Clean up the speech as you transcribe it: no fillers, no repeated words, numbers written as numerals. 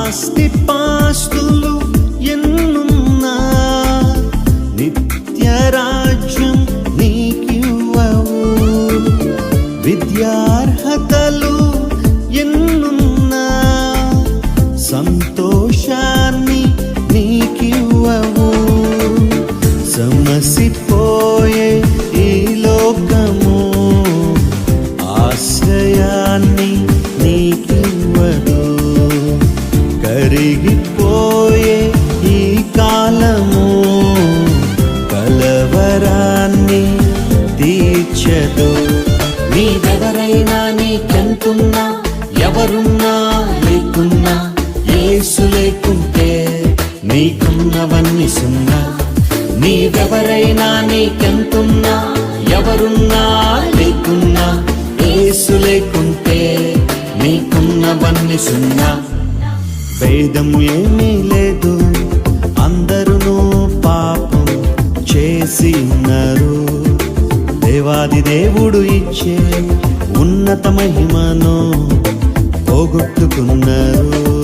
ఆస్తిపాస్తులు ఎన్నున్నా నిత్య రాజ్యం నీకివ్వవు. విద్యార్హతలు ఎన్నున్నా సంతోషాన్ని నీకివ్వవు. సమసిపోయే ఈ లోకము ఆశ్రయాన్ని నీకివ్వదు. కరిగిపోయే ఈ కాలము కలవరాన్ని తీర్చదు. నీవెవరైనా నీకెంతున్నా ఎవరున్నా లేకున్నా యేసు లేకుంటే నీకున్నవన్నీ సున్నా. నీవెవరైనా నీకెంతున్నా ఎవరున్నా లేకున్నా యేసు లేకుంటే నీకున్నవన్నీ సున్నా. భేదము ఏమీ లేదు, అందరూ పాపం చేసి ఉన్నారు. దేవాది దేవుడు ఇచ్చే ఉన్నత మహిమను పోగొట్టుకున్నారు.